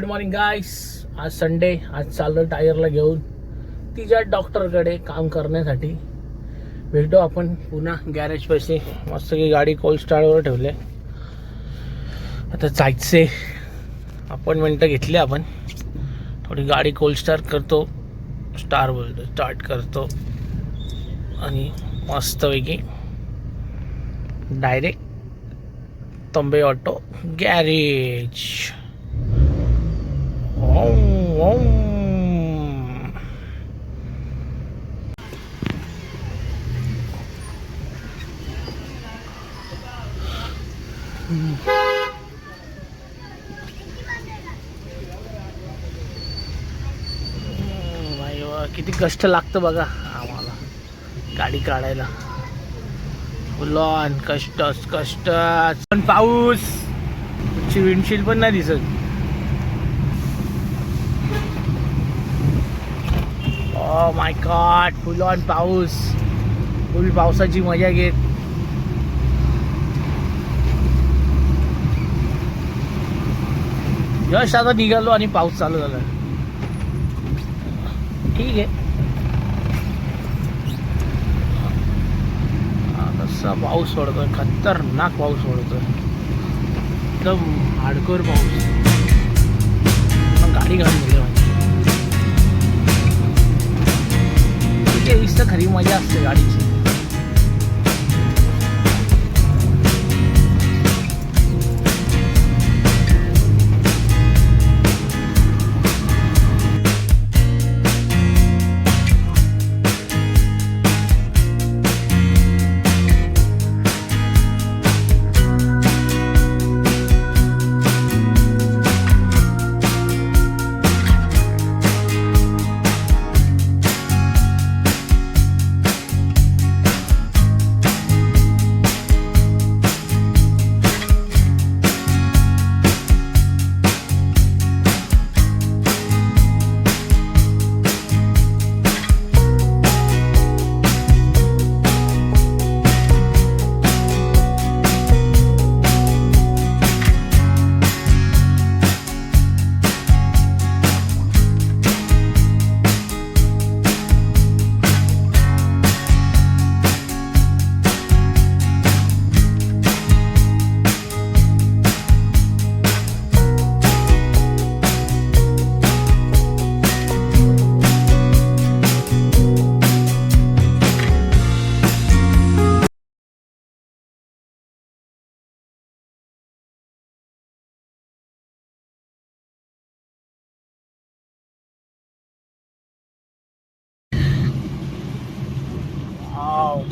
Good morning गाईस. आज Sunday. आज चाललो टायरला घेऊन तिच्या डॉक्टरकडे काम करण्यासाठी. भेटू आपण पुन्हा गॅरेज पैसे. मस्त की गाडी कोल्ड स्टार्टवर ठेवले. आता जायचे. अपॉइंटमेंट घेतली आपण. थोडी गाडी कोल्ड स्टार्ट करतो. स्टार्ट करतो आणि मस्तपैकी डायरेक्ट तंबे ऑटो गॅरेज. किती कष्ट लागतं बघा आम्हाला गाडी काढायला. फुलॉन कष्ट. पण पाऊस विंडशील्ड पण नाही दिसत. Oh my God, full on पाऊस. फुल पावसाची मजा घेत जस्ट आता निघालो आणि पाऊस चालू झाला. ठीक आहे. कसा पाऊस पडतोय, खतरनाक पाऊस पडतोय, एकदम हार्डकोर पाऊस. गाडी घालून गेले हीच तर खरी मजा असते गाडीची.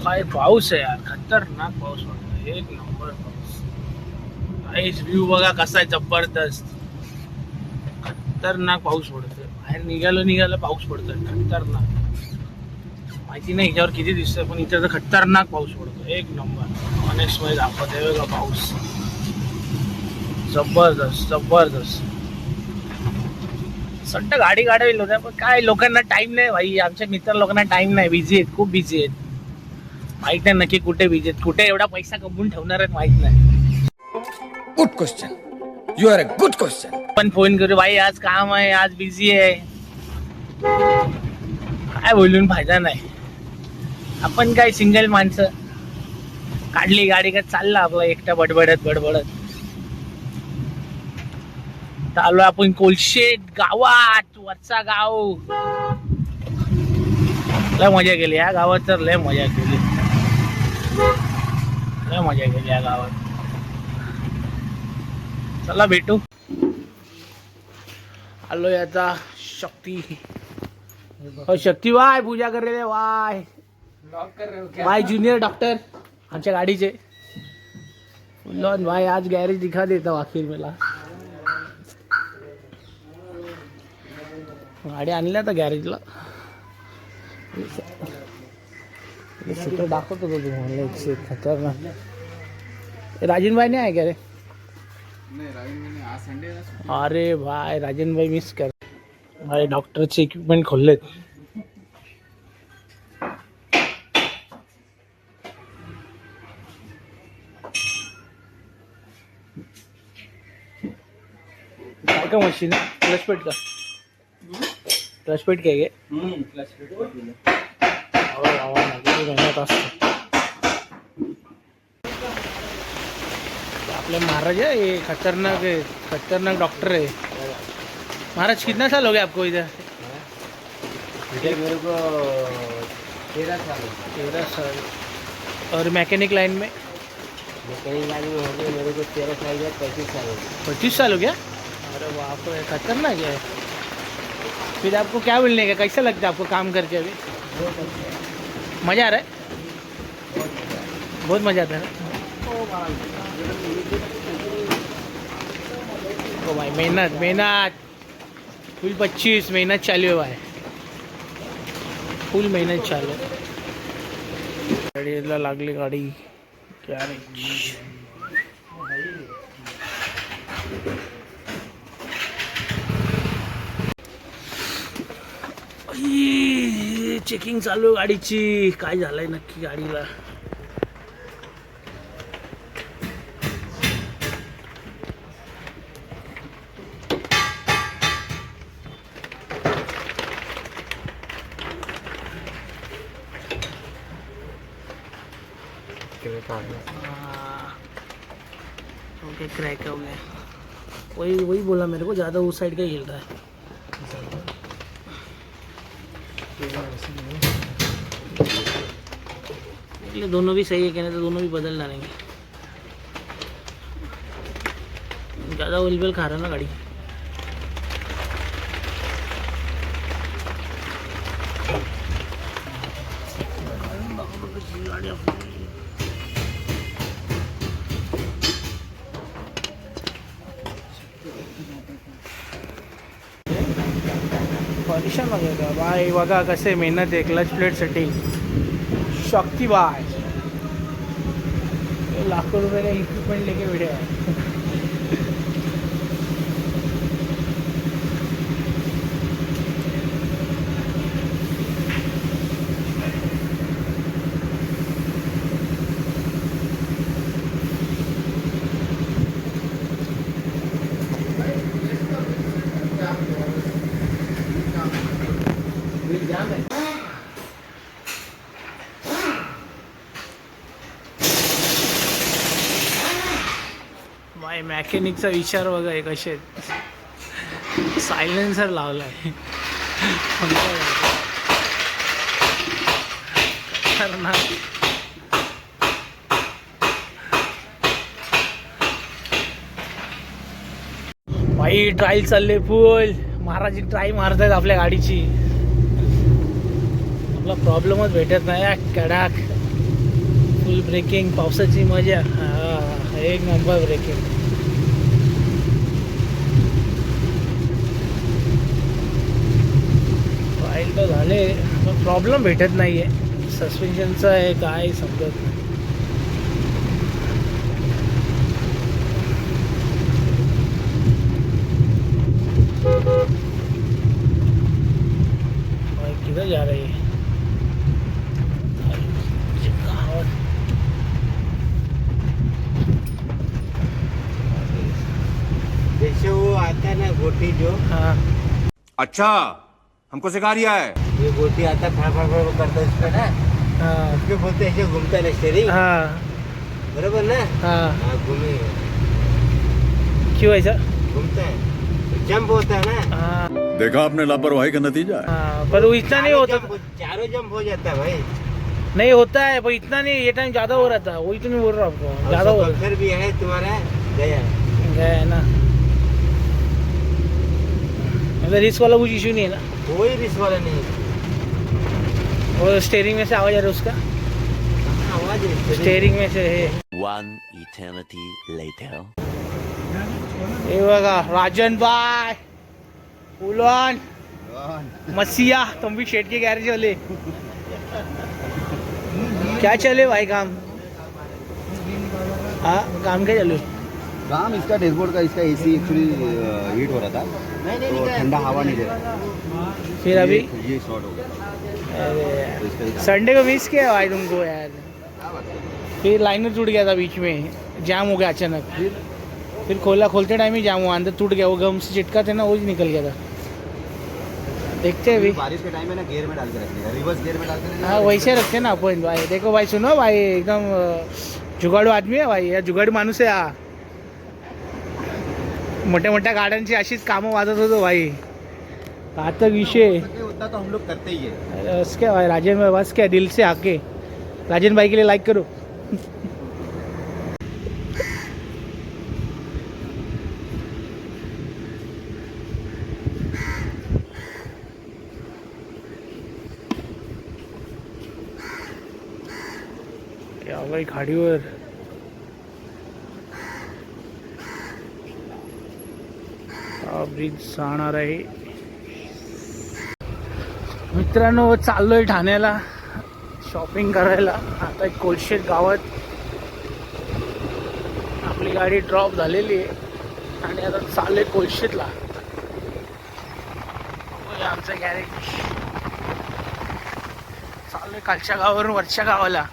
काय पाऊस आहे यार, खतरनाक पाऊस पडतो. एक नंबर पाऊस. काहीच व्ह्यू बघा कसा आहे, जबरदस्त. खतरनाक पाऊस पडतोय. बाहेर निघालं पाऊस पडतोय खतरनाक. माहिती नाही याच्यावर किती दिसतोय, पण इथे तर खतरनाक पाऊस पडतोय. एक नंबर. अनेक मध्ये दाखवत आहे बघा पाऊस. जबरदस्त. सट्ट गाडी काढावी होत्या, पण काय लोकांना टाइम नाही भाई. आमच्या मित्र लोकांना टाइम नाही. बिझी आहेत, खूप बिझी आहेत. माहित नाही नक्की कुठे बिझी आहेत, कुठे एवढा पैसा कमवून ठेवणार आहेत माहित नाही. Good question. You are a good question. पण फोन करू भाई, आज काम आहे, आज बिझी आहे. काय बोलून फायदा नाही. आपण काय सिंगल माणसं. काढली गाडी का चालला आपला एकटा बडबडत. चालू आपण कोलशेत गावात. वरचा गाव. लय मजा केली या गावात. तर लय मजा केली या गावात. चला भेटू. आलोय आता. शक्ती वाय पूजा कर रहे वाय जूनियर डॉक्टर आमच्या गाडीचे. भाई आज गॅरेज दिखा देता आखिर मला. गाडी आणल्या आता गॅरेजला. चित्र दाखवतो तो तुम्हाला. एकशे खतरनाक. राजन भाई नाही आहे का रे? अरे भाई राजन भाई मिस कर भाई. डॉक्टरचे इक्विपमेंट खोललेत. का मशीन है क्लच पेट का क्लच पेट क्या है मेहनत असते आपले महाराज है ये खतरनाक डॉक्टर है महाराज कितना साल हो गया आपको इधर मेरे को 13 साल हो गए। 13 साल और मैकेनिक लाइन में कहीं गाड़ी में हो गए मेरे को 13 साल या 35 साल हो गए। 25 साल हो गया अरे वाह तो खतरनाक है फिर आपको क्या मिलने का कैसा लगता है आपको काम करके अभी मज़ा आ रहा है बहुत मज़ा आता है ना ओ भाई मेहनत फुल 25 मेहनत चालू है भाई फुल मेहनत चालू आहे. गाडीला लागली गाडी गॅरेज चेकिंग चालू आहे गाडीची काय झालंय नक्की गाडीला ओके क्रैक हो गया वही बोला मेरे को ज़्यादा उस साइड का हिल रहा है ये दोनों भी सही है कहने तो दोनों भी बदल डालेंगे ज़्यादा ऑयल बेल खा रहा ना गाड़ी परेशान लगेगा भाई बघा कसे मेहनत आहे क्लच प्लेट सेटिंग शक्ति भाई लाखों रुपए का इक्विपमेंट लेके बैठे हैं भाई मॅकॅनिकचा विचार बघा आहे कसे सायलेन्सर लावलाय भाई ट्रायल चालले फुल महाराज ट्राय मारतायत आपल्या गाडीची आपला प्रॉब्लेमच भेटत नाही कडाक फुल ब्रेकिंग पावसाची मजा हा एक नंबर ब्रेकिंग ट्रायल तर झाले पण प्रॉब्लेम भेटत नाही आहे सस्पेन्शनचं आहे काय समजत नाही किधर जा रही है जैसे वो आता है ना गोटी जो हाँ अच्छा हमको सिखा रिया है ये गोटी आता फाड़ करता है इसका ना हाँ उसके बोलते ऐसे घूमता है ना स्टेरिंग हाँ बराबर ना हाँ हाँ घूमे क्यों ऐसा घूमता है जंप होता है ना हाँ देखा आपने लापरवाही का नतीजा है हाँ पर वो इतना नहीं होता चारों जंप हो जाता है भाई नहीं होता है पर इतना नहीं ये टाइम ज़्यादा हो रहा था वही तो मैं बोल रहा हूँ आपको ज़्यादा हो रहा पल्सर भी है तुम्हारा गया गया है ना मतलब रिस्क वाला कुछ इशू नहीं है ना कोई रिस्क वाला नहीं और स्टेयरिंग में से आवाज आ रहा है उसका आवाज है स्टेयरिंग में से है One eternity later. हे बघा राजन भाई उलन मसिया तुम भी शेड के गैरेज वाले क्या चले भाई काम हाँ काम क्या चलो काम इसका डैशबोर्ड का इसका एसी एक्चुअली हीट हो रहा था तो ठंडा हवा नहीं दे रहा फिर अभी ये शॉर्ट हो गया अरे संडे को मिस किया भाई तुमको यार फिर लाइनर टूट गया था बीच में जाम हो गया अचानक फिर खोलते टाइम ही जाम हुआ, अंदर टूट गया, वो गम से चिटका थे ना, वो ही निकल गया था। देखते हैं अभी। बारिश के टाइम में ना गियर में डाल के रखने का, रिवर्स गियर में डाल के रखने का। हाँ वैसे रखते ना अपन भाई। देखो भाई, सुनो भाई, एकदम जुगाडू आदमी आहे भाई, या जुगाडू माणूस आहे हा. मोठ्या मोठ्या गाड्यांची अशीच कामं वाजत होतो भाई. आता विषय उतना तो हम लोग करते ही है. अरे बस क्या भाई, राजन भाई बस क्या, दिल से आके राजन भाई के लिए लाइक करो. या भाई खाडीवर हा ब्रिज जाणार आहे. मित्रांनो चाललोय ठाण्याला शॉपिंग करायला. आता एक कोलशेत गावात आपली गाडी ड्रॉप झालेली आहे आणि आता चाललोय कोलशेतला. आमचं गॅरेज. चाललोय खालच्या गावावरून वरच्या गावाला.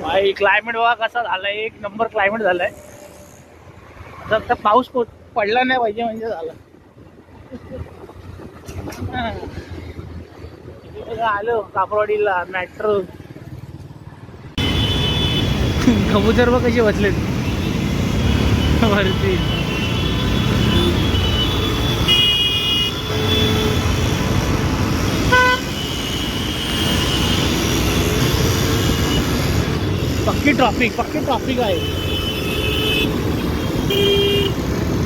भाई क्लायमेट बघा कसा झालाय, एक नंबर क्लायमेट झालाय. आता फक्त पाऊस पडला नाही पाहिजे म्हणजे झालं. आलो कापरवाडीला मेट्रो. कबूतर बघ कसे बसलेत वरती. पक्की ट्रॉफिक आहे.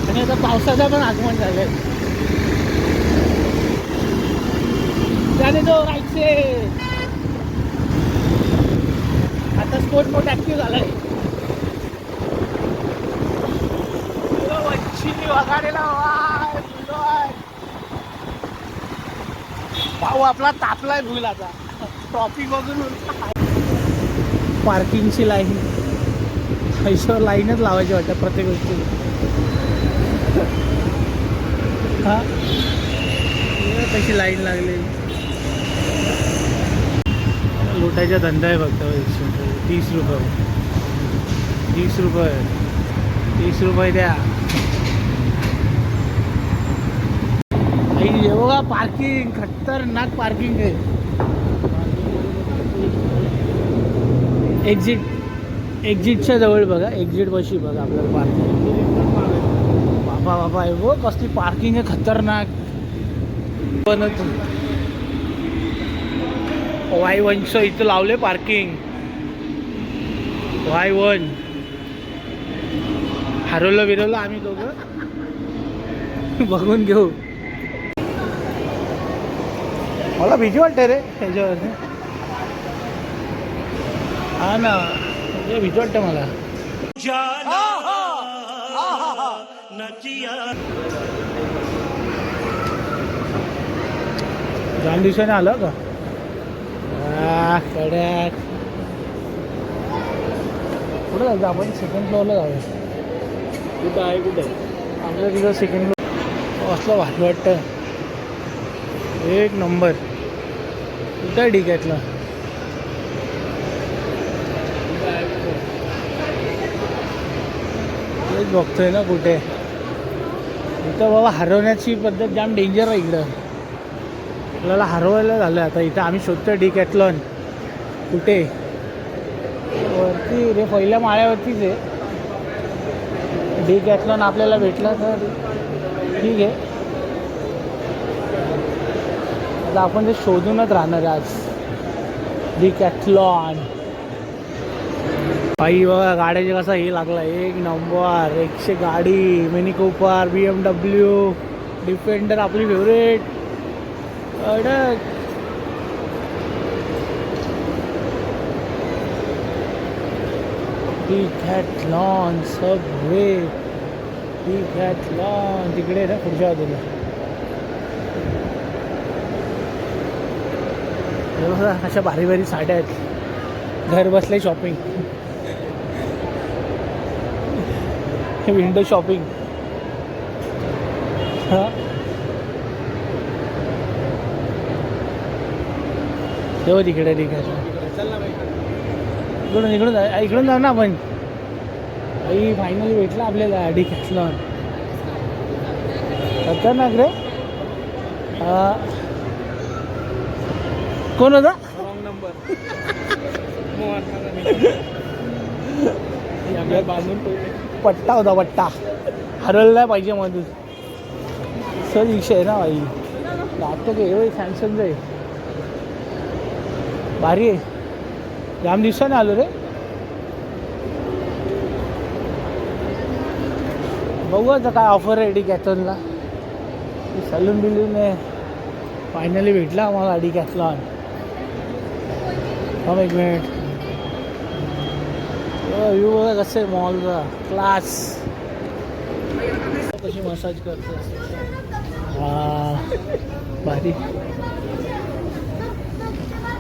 आणि आता पावसाचं पण आगमन झालंय. जाने दो राईट से. आता स्पोर्ट मोड ऍक्टिव्ह झालाय. वंचिनी वगाडेला भाऊ आपला तापलाय भूल. आता ट्रॉफिक बघून पार्किंगची लाईन, पैशावर लाईनच लावायची वाटतं प्रत्येक गोष्टी. हा कशी लाईन लागली. लुटायचा धंदा आहे फक्त. 30 रुपये द्या. हे बघा पार्किंग, खतरनाक पार्किंग आहे. एक्झिटच्या जवळ बघा, एक्झिट बशी बघा आपल्याला पार्किंग. बाबा आहे वो कसली पार्किंग आहे खतरनाक. पण Y1चं इथं लावले पार्किंग. Y1 हरवलं आम्ही दोघं. बघून घेऊ. मला भीती वाटते रे त्याच्यावर. हा ना, भीती वाटतं मला. जाम दिवसाने आलं का कड्यात. कुठं जायचं आपण? सेकंड फ्लोअरला जाऊया. कुठं आहे आपल्या तिथं सेकंड फ्लोअर. असलं भारी वाटतं. एक नंबर. कुठं आहे डिकॅटला? तेच बघतोय ना कुठे. इथं बाबा हरवण्याची पद्धत जाम डेंजर आहे इकडं. आपल्याला हरवायला झालं आता. इथं आम्ही शोधतोय डिकॅथलॉन कुठे. वरती रे पहिल्या माळ्यावरतीच आहे डिकॅथलॉन. आपल्याला भेटला तर ठीक आहे. आता आपण ते शोधूनच राहणार आहे आज. डिकॅथलॉन बाई बघा गाड्याचे कसा हे लागला. एक नंबर 100 गाडी. मिनी कूपर, BMW, डिफेंडर आपली फेवरेट. अडक Decathlon Subway. डिकॅथलॉन तिकडे ना पुढच्या बाजूला. अशा भारी भारी साड्या आहेत. घर बसले शॉपिंग. Window shopping. हां तेव्हा तिकडे ठीक आहे. इकडून इकडून इकडून जाऊ ना आपण. आई फायनली भेटला आपल्याला डिकॅथलॉन. खतरनाक रे. कोण होता? पट्टा होता पट्टा. हरवला पाहिजे मधून. सर विषय आहे ना भाई. लागतो की एवढे सॅमसंग आहे. भारी आहे. जाम दिवसाने आलो रे. बघू आता काय ऑफर आहे डिकॅथलॉनला. सलून बिलून आहे. फायनली भेटला आम्हाला डिकॅथलॉन. थांब एक मिनिट. व्ह्यू बघा कसं आहे मॉलचा. क्लास. कशी मसाज करते. हा भारी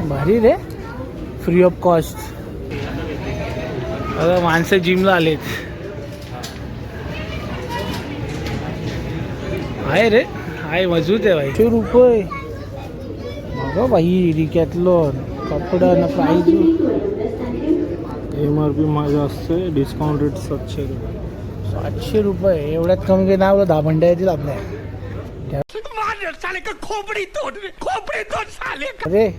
भारी रे. Free of cost. अगं माणसं जिमला आलेत. आहे रे. आहे मजबूत आहे भाई. 100 रुपये बघा भाई. डिकॅथलॉन कपडा ना प्राईज. MRP माझं असते. डिस्काउंट रेट 700 रुपये. 700 रुपये. एवढ्यात कमी काही नाही. आपलं 10 बंड्या येतील आपल्या. अरे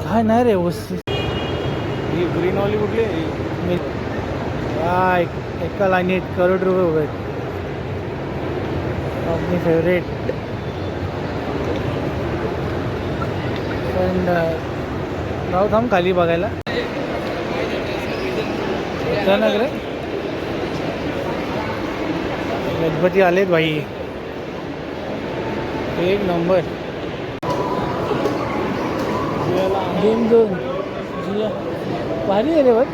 काय नाही रे व्यवस्थित. ही ग्रीनवाली कुठली आहे? काय एका लाईनीत करोड रुपये उभे आहेत. आपली फेवरेट. पण राहू थांब खाली बघायला. अचानक रे. गणपती आलेत भाई. एक नंबर. गेम झोन जिया भारी आहे रे. बघ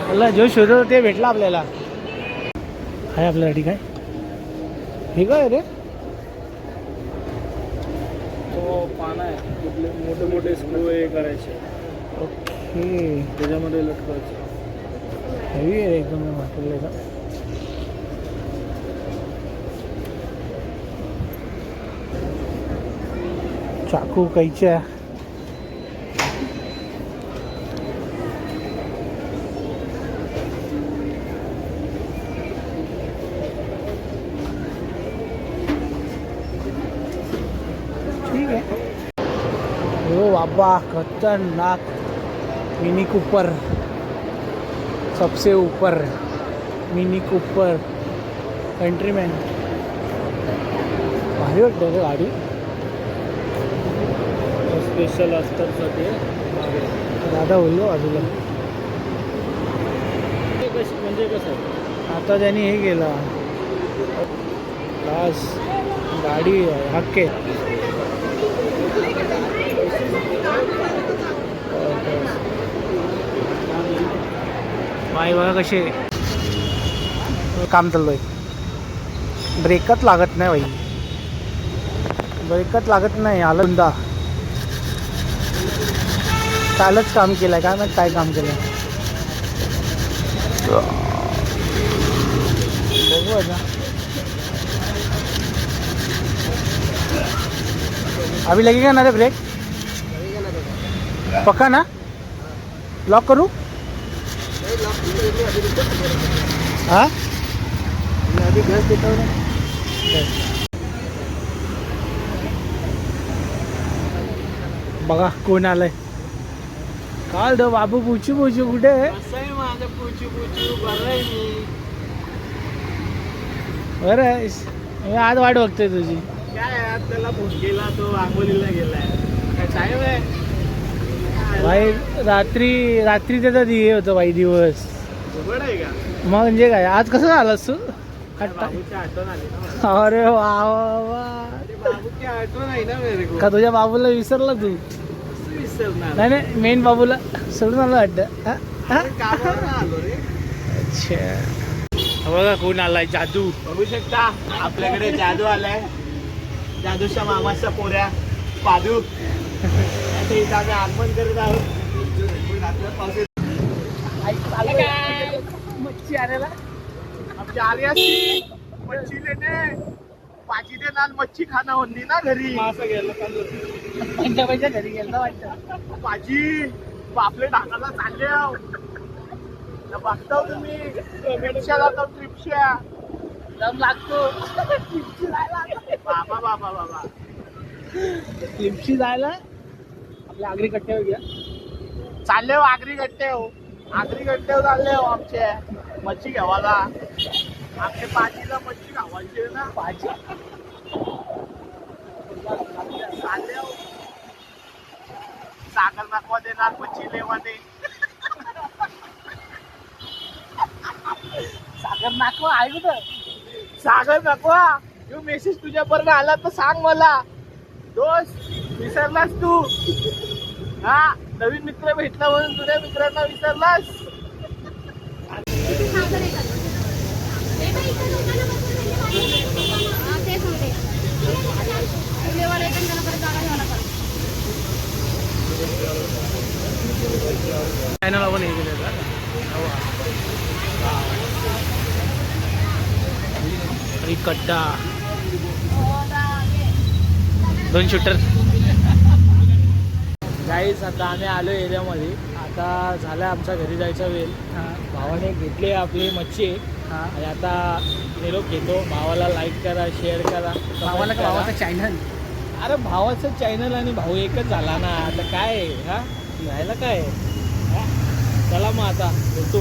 मला जो शोधत ते भेटला आपल्याला. आहे आपल्यासाठी काय. हे काय रे. तो पान आहे. कुठले मोठे मोठे स्क्रू हे करायचे. ओके. त्याच्यामध्ये लटकायचे. हेवी आहे एकदम वाटलेलं. चाकू कैच्या. ठीक आहे. हो बाबा खतरनाक. मिनी कूपर सबसे ऊपर. Mini Cooper Countryman. भारी वाटतं रे गाडी. स्पेशल अस्तरसाठी दादा बोललो बाजूला. म्हणजे कसं आहे? आता त्यांनी हे केलं. क्लास गाडी हक्के. बाई बघा कसे काम चालू आहे. ब्रेकच लागत नाही भाई. ब्रेकच लागत नाही. आलंदा कालच काम केलंय. काय माहित काय काम केलंय. बघू आता. अभी लगेगा ना रे ब्रेक. पक्का ना. लॉक करू. हाँ अभी गैस देता हूँ. बघा कोण आलंय. काल द बाबू पूछू पूछू कुठे आहे. माझं पूछू पूछू बरं आहे मी. बरं आहे. मी आज वाट बघतोय तुझी. काय आज त्याला फोन केला तो आंबोलीला गेलाय. काय टाईम आहे भाई. रात्री त्याचा हे होतं भाई दिवस. उघड आहे का? मग म्हणजे काय आज कसं झालंस तू. बाबूची आठवण आली ना. अरे वा वा वा. बाबूची आठवण आहे ना मेरे को. का तुझ्या बाबूला विसरला तू. विसरणार. नाही नाही मेन बाबूला सोडून आलं वाटतं. कामावर आलो रे. अच्छा. बघा कोण आलाय. जादू बघू शकता आपल्याकडे जादू आलाय. जादूच्या मामाच्या पोऱ्या पादू आता इथं आम्ही आगमन करत आहोत. मच्छी आलेला आमची आली असती मच्छी लेणे पाची दे नान मच्छी खाणं होती ना घरी. असं गेलं पंजाबाईच्या घरी गेला वाटतं. पाची पापले ढाकाला चालले आहो. ना बघता तुम्ही ट्रिपशा जातो ट्रिपशा दम लागतो बाबा बाबा बाबा लिपशी जायला आपल्या आगरी कट्ट्यावर घ्या. चालले हो आगरी गट्टे हो. आगरी गट्टे चालले हो आमचे मच्छी घ्यावाला. आमच्या पाचीला मच्छी खावायची आहे ना. पाची चालले हो. सागर नाकवा देणार मच्छी लेवाने. सागर नाकवा आहे कुठं. सागर नाकवा यो मेसेज तुझ्यापर्यंत आला तर सांग मला. दोस्त विसरलास तू. हा नवीन मित्र भेटला म्हणून तुझ्या मित्रांना विसरलास. चॅनल आपण हे केलं कट्टा 2 शूटर. गाईस आता आम्ही आलो एरियामध्ये. आता झाला आमच्या घरी जायचा वेळ. भावाने घेतली आपली मच्छी आणि आता निरोप घेतो. भावाला लाईक करा, शेअर करा, भावाला comment करा. भावाचा चॅनल. अरे भावाचं चॅनल आणि भाऊ एकच झाला ना. आता काय हा राहायला काय. चला मग आता भेटू.